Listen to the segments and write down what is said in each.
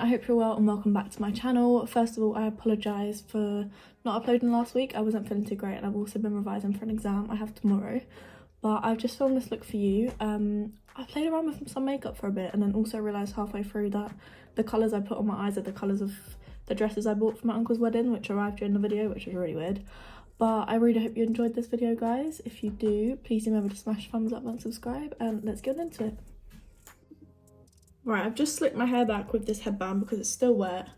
I hope you're well and welcome back to my channel. First of all, I apologise for not uploading last week. I wasn't feeling too great and I've also been revising for an exam I have tomorrow. But I've just filmed this look for you. I played around with some makeup for a bit and then also realised halfway through that the colours I put on my eyes are the colours of the dresses I bought for my uncle's wedding, which arrived during the video, which was really weird. But I really hope you enjoyed this video, guys. If you do, please remember to smash thumbs up and subscribe, and let's get into it. Right, I've just slicked my hair back with this headband because it's still wet.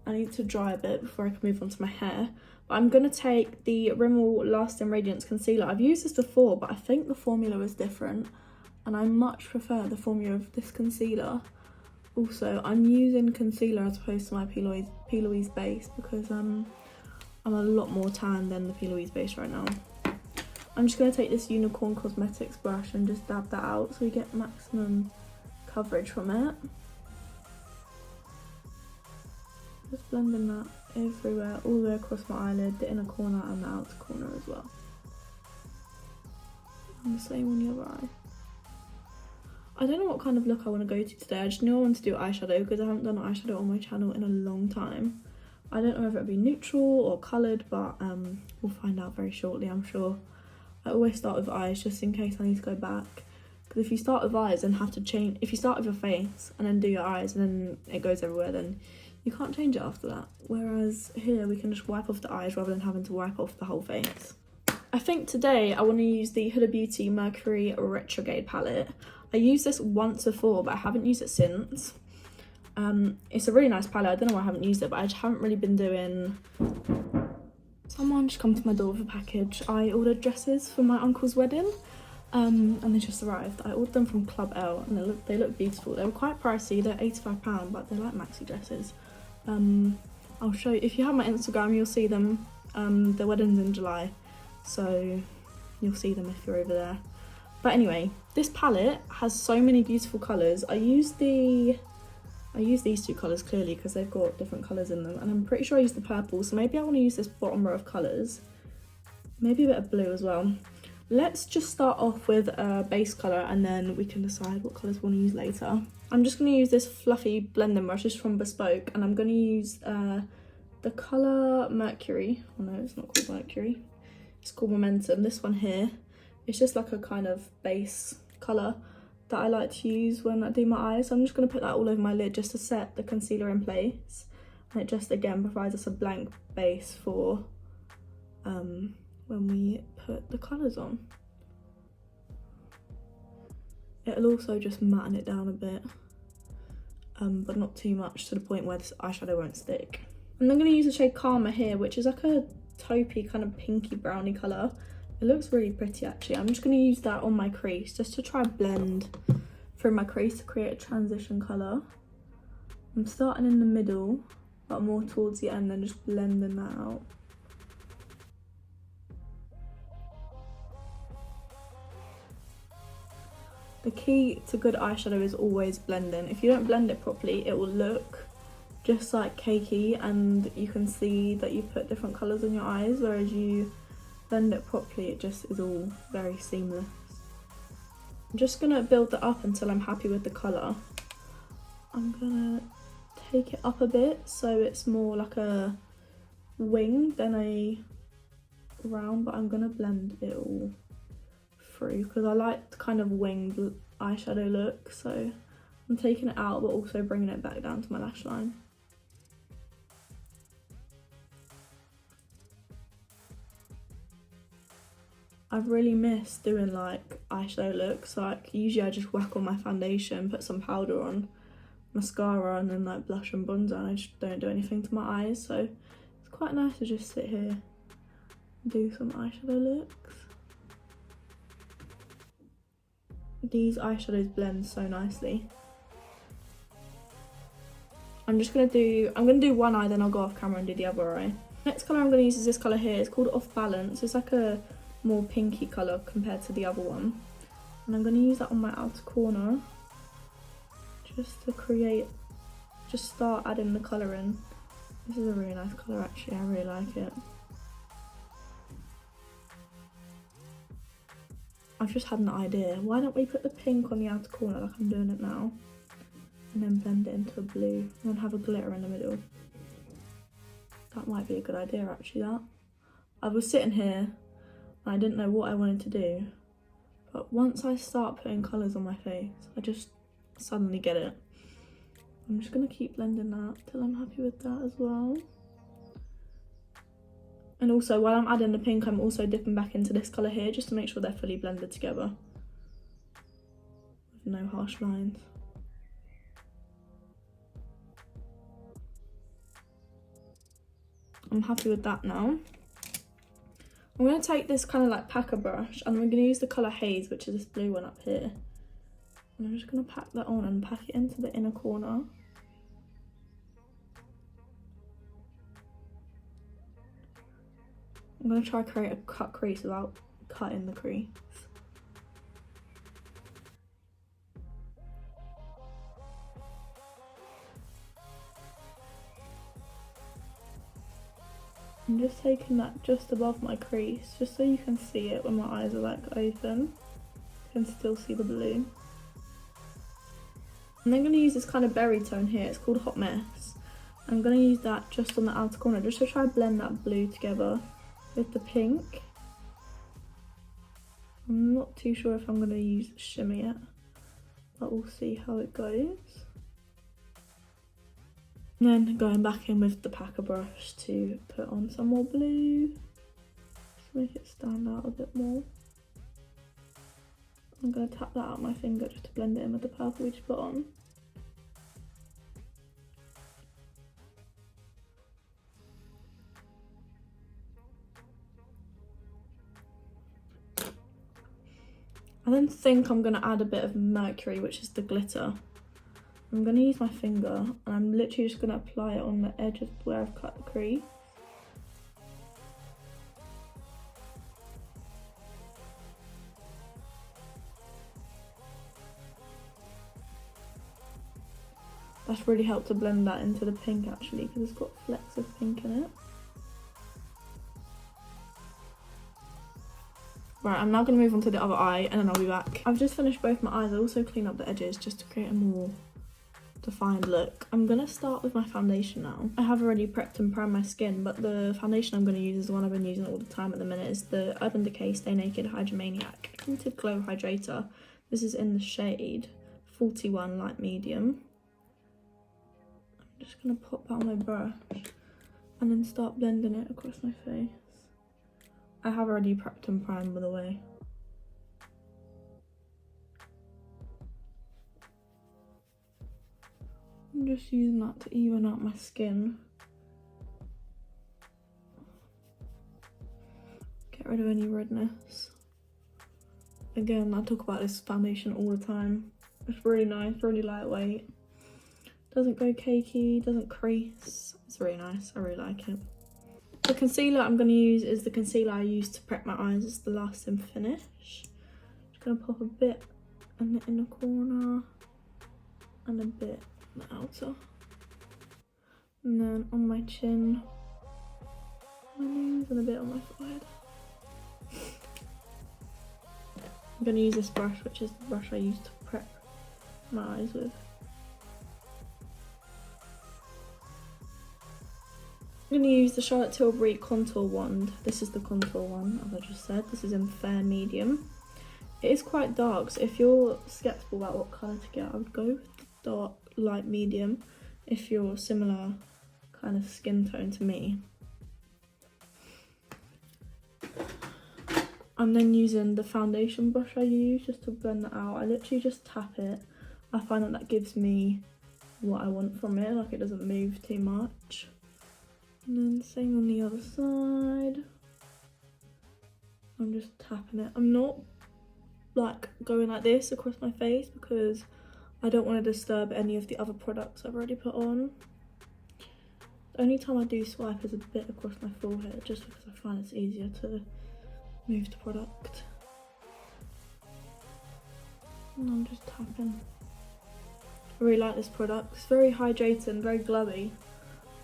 I need to dry a bit before I can move on to my hair. But I'm going to take the Rimmel Lasting Radiance Concealer. I've used this before, but I think the formula is different. And I much prefer the formula of this concealer. Also, I'm using concealer as opposed to my P. Louise base because I'm a lot more tan than the P. Louise base right now. I'm just going to take this Unicorn Cosmetics brush and just dab that out so we get maximum coverage from it. Just blending that everywhere, all the way across my eyelid, the inner corner and the outer corner as well. And the same on the other eye. I don't know what kind of look I want to go to today. I just knew I wanted to do eyeshadow because I haven't done eyeshadow on my channel in a long time. I don't know if it'll be neutral or coloured, but we'll find out very shortly, I'm sure. I always start with eyes just in case I need to go back. Because if you start with eyes and have to change, if you start with your face and then do your eyes and then it goes everywhere, then you can't change it after that. Whereas here we can just wipe off the eyes rather than having to wipe off the whole face. I think today I want to use the Huda Beauty Mercury Retrograde palette. I used this once before, but I haven't used it since. It's a really nice palette. I don't know why I haven't used it, but I just haven't really been doing... Someone just come to my door with a package. I ordered dresses for my uncle's wedding. And they just arrived. I ordered them from Club L and they look beautiful. They were quite pricey, they're £85, but they're like maxi dresses. I'll show you, if you have my Instagram, you'll see them. The wedding's in July, so you'll see them if you're over there. But anyway, this palette has so many beautiful colours. I use these two colours clearly because they've got different colours in them, and I'm pretty sure I used the purple, so maybe I want to use this bottom row of colours. Maybe a bit of blue as well. Let's just start off with a base colour and then we can decide what colours we want to use later. I'm just going to use this fluffy blending brush, just from Bespoke, and I'm going to use the colour Mercury. Oh no, it's not called Mercury. It's called Momentum. This one here. It's just like a kind of base colour that I like to use when I do my eyes. So I'm just going to put that all over my lid just to set the concealer in place. And it just, again, provides us a blank base for... when we put the colours on. It'll also just matten it down a bit, but not too much to the point where this eyeshadow won't stick. And I'm going to use the shade Karma here, which is like a taupey kind of pinky browny colour. It looks really pretty actually. I'm just going to use that on my crease just to try and blend through my crease to create a transition colour. I'm starting in the middle, but more towards the end, then just blending that out. The key to good eyeshadow is always blending. If you don't blend it properly, it will look just like cakey and you can see that you put different colours in your eyes, whereas you blend it properly, it just is all very seamless. I'm just going to build that up until I'm happy with the colour. I'm going to take it up a bit so it's more like a wing than a round, but I'm going to blend it all through because I like the kind of winged eyeshadow look, so I'm taking it out but also bringing it back down to my lash line. I've really missed doing like eyeshadow looks. Like usually I just whack on my foundation, put some powder on, mascara, and then like blush and bronzer, and I just don't do anything to my eyes, so it's quite nice to just sit here and do some eyeshadow looks. These eyeshadows blend so nicely. I'm gonna do one eye, then I'll go off camera and do the other eye. Next colour I'm gonna use is this colour here. It's called Off Balance. It's like a more pinky colour compared to the other one. And I'm gonna use that on my outer corner just to create, just start adding the colour in. This is a really nice colour actually, I really like it. I've just had an idea. Why don't we put the pink on the outer corner like I'm doing it now? and then blend it into a blue and then have a glitter in the middle. That might be a good idea actually, that. I was sitting here and I didn't know what I wanted to do, but once I start putting colours on my face, I just suddenly get it. I'm just going to keep blending that till I'm happy with that as well. And also while I'm adding the pink, I'm also dipping back into this colour here just to make sure they're fully blended together with no harsh lines. I'm happy with that now. I'm going to take this kind of like packer brush and I'm going to use the colour Haze, which is this blue one up here. And I'm just going to pack that on and pack it into the inner corner. I'm going to try to create a cut crease without cutting the crease. I'm just taking that just above my crease, just so you can see it when my eyes are like open. You can still see the blue. And I'm going to use this kind of berry tone here, it's called Hot Mess. I'm going to use that just on the outer corner, just to try and blend that blue together with the pink. I'm not too sure if I'm going to use shimmer yet, but we'll see how it goes. And then going back in with the packer brush to put on some more blue, just make it stand out a bit more. I'm going to tap that out my finger just to blend it in with the purple we just put on. I then think I'm going to add a bit of Mercury, which is the glitter. I'm going to use my finger and I'm literally just going to apply it on the edge of where I've cut the crease. That's really helped to blend that into the pink actually, because it's got flecks of pink in it. Right, I'm now going to move on to the other eye and then I'll be back. I've just finished both my eyes. I also clean up the edges just to create a more defined look. I'm going to start with my foundation now. I have already prepped and primed my skin, but the foundation I'm going to use is the one I've been using all the time at the minute. It's the Urban Decay Stay Naked Hydromaniac Tinted Glow Hydrator. This is in the shade 41 Light Medium. I'm just going to pop that on my brush and then start blending it across my face. I have already prepped and primed, by the way. I'm just using that to even out my skin. Get rid of any redness. Again, I talk about this foundation all the time. It's really nice, really lightweight. Doesn't go cakey, doesn't crease. It's really nice, I really like it. The concealer I'm going to use is the concealer I used to prep my eyes. It's the Lasting Finish. Just going to pop a bit in the inner corner and a bit on the outer. And then on my chin, my nose, and a bit on my forehead. I'm going to use this brush, which is the brush I used to prep my eyes with. I'm going to use the Charlotte Tilbury Contour Wand. This is the contour one, as I just said. This is in Fair Medium. It is quite dark, so if you're skeptical about what colour to get, I would go with the dark light medium if you're similar kind of skin tone to me. I'm then using the foundation brush I use just to blend that out. I literally just tap it. I find that that gives me what I want from it, like it doesn't move too much. And then same on the other side. I'm just tapping it. I'm not like going like this across my face because I don't want to disturb any of the other products I've already put on. The only time I do swipe is a bit across my forehead, just because I find it's easier to move the product. And I'm just tapping. I really like this product. It's very hydrating, very glowy,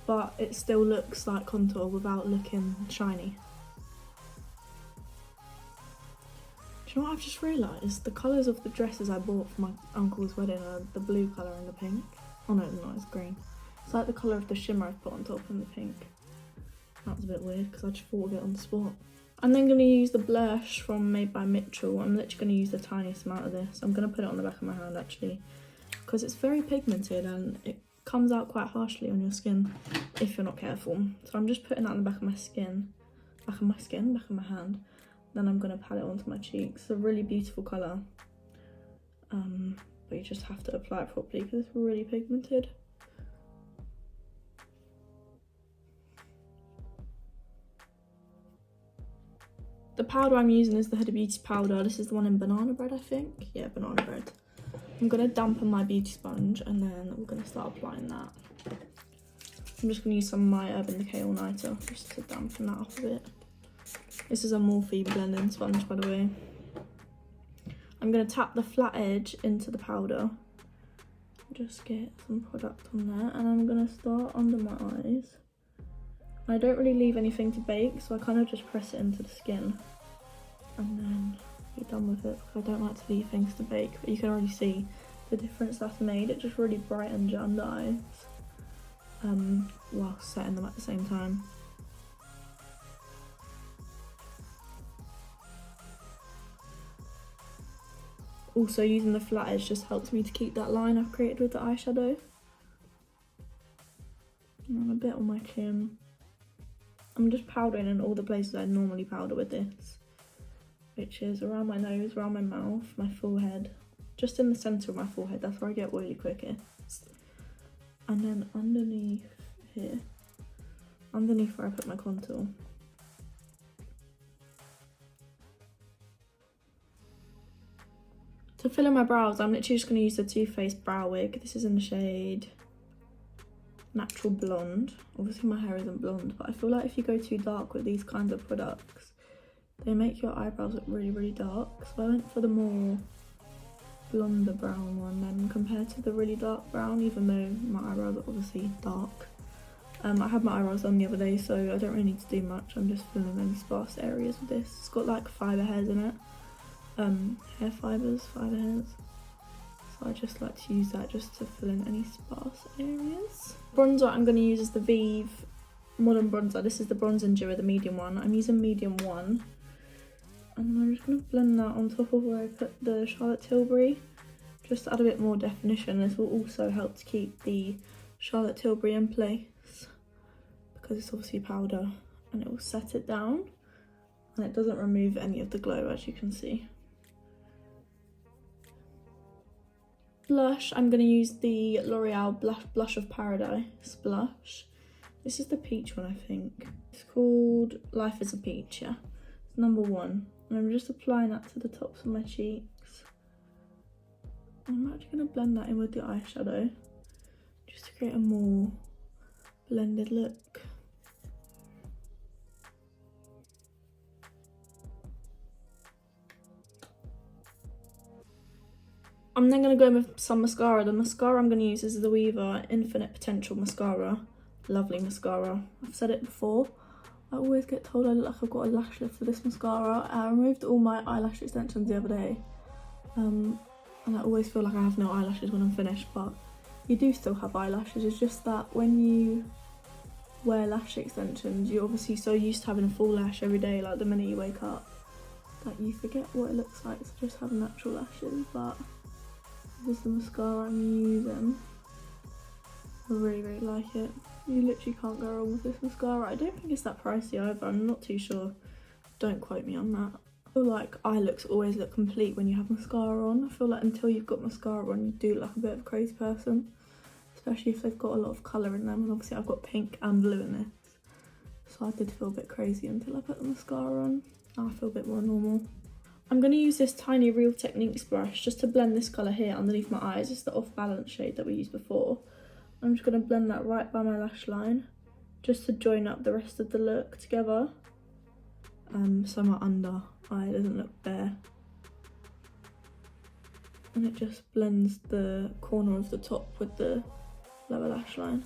but it still looks like contour without looking shiny. Do you know what I've just realised? The colours of the dresses I bought for my uncle's wedding are the blue colour and the pink. Oh no, it's green. It's like the colour of the shimmer I've put on top and the pink. That was a bit weird because I just thought of it on the spot. I'm then going to use the blush from Made by Mitchell. I'm literally going to use the tiniest amount of this. I'm going to put it on the back of my hand actually because it's very pigmented and it comes out quite harshly on your skin if you're not careful. So I'm just putting that on the back of my skin. Back of my hand. Then I'm going to pat it onto my cheeks. It's a really beautiful colour. But you just have to apply it properly because it's really pigmented. The powder I'm using is the Huda Beauty powder. This is the one in Banana Bread, I think. Yeah, Banana Bread. I'm going to dampen my beauty sponge and then we're going to start applying that. I'm just going to use some of my Urban Decay All Nighter just to dampen that off a bit. This is a Morphe blending sponge, by the way. I'm going to tap the flat edge into the powder. Just get some product on there. And I'm going to start under my eyes. I don't really leave anything to bake, so I kind of just press it into the skin. And then be done with it, because I don't like to leave things to bake. But you can already see the difference that's made. It just really brightens your under eyes. While setting them at the same time. Also, using the flat edge just helps me to keep that line I've created with the eyeshadow. And a bit on my chin. I'm just powdering in all the places I normally powder with this, which is around my nose, around my mouth, my forehead, just in the centre of my forehead. That's where I get oily quickest. And then underneath here, underneath where I put my contour. To fill in my brows, I'm literally just going to use the Too Faced brow wig. This is in the shade Natural Blonde. Obviously my hair isn't blonde, but I feel like if you go too dark with these kinds of products, they make your eyebrows look really, really dark. So I went for the more blonder brown one then compared to the really dark brown, even though my eyebrows are obviously dark. I had my eyebrows done the other day, so I don't really need to do much. I'm just filling in sparse areas with this. It's got like fibre hairs in it. Hair fibres, fibre hairs. So I just like to use that just to fill in any sparse areas. Bronzer I'm going to use is the Vive Modern Bronzer. This is the Bronze and Dew, the medium one. I'm using medium 1. And I'm just going to blend that on top of where I put the Charlotte Tilbury. Just to add a bit more definition. This will also help to keep the Charlotte Tilbury in place, because it's obviously powder, and it will set it down. And it doesn't remove any of the glow, as you can see. Blush, I'm going to use the L'Oreal Blush of Paradise blush. This is the peach one, I think. It's called Life is a Peach, yeah. It's number 1. And I'm just applying that to the tops of my cheeks. I'm actually going to blend that in with the eyeshadow, just to create a more blended look. I'm then going to go with some mascara. The mascara I'm going to use is the Weaver Infinite Potential Mascara. Lovely mascara. I've said it before. I always get told I look like I've got a lash lift for this mascara. I removed all my eyelash extensions the other day. And I always feel like I have no eyelashes when I'm finished, but you do still have eyelashes. It's just that when you wear lash extensions, you're obviously so used to having a full lash every day, like the minute you wake up, that you forget what it looks like to just have natural lashes. But this is the mascara I'm using. I really, really like it. You literally can't go wrong with this mascara. I don't think it's that pricey either. I'm not too sure. Don't quote me on that. I feel like eye looks always look complete when you have mascara on. I feel like until you've got mascara on, you do look like a bit of a crazy person. Especially if they've got a lot of colour in them. And obviously I've got pink and blue in this. So I did feel a bit crazy until I put the mascara on. Now I feel a bit more normal. I'm going to use this tiny Real Techniques brush just to blend this colour here underneath my eyes. It's the Off Balance shade that we used before. I'm just going to blend that right by my lash line, just to join up the rest of the look together, so my under eye doesn't look bare. And it just blends the corner of the top with the lower lash line.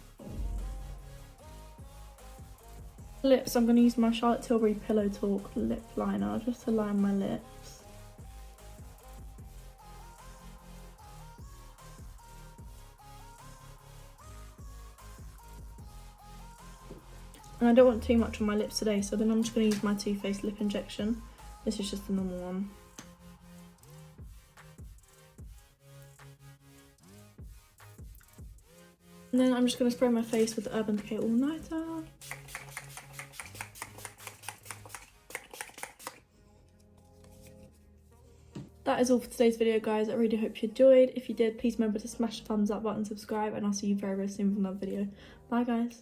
Lips, I'm going to use my Charlotte Tilbury Pillow Talk lip liner just to line my lips. And I don't want too much on my lips today, so then I'm just going to use my Too Faced lip injection. This is just the normal one. And then I'm just going to spray my face with the Urban Decay All Nighter. That is all for today's video, guys. I really hope you enjoyed. If you did, please remember to smash the thumbs up button, subscribe, and I'll see you very, very soon with another video. Bye, guys.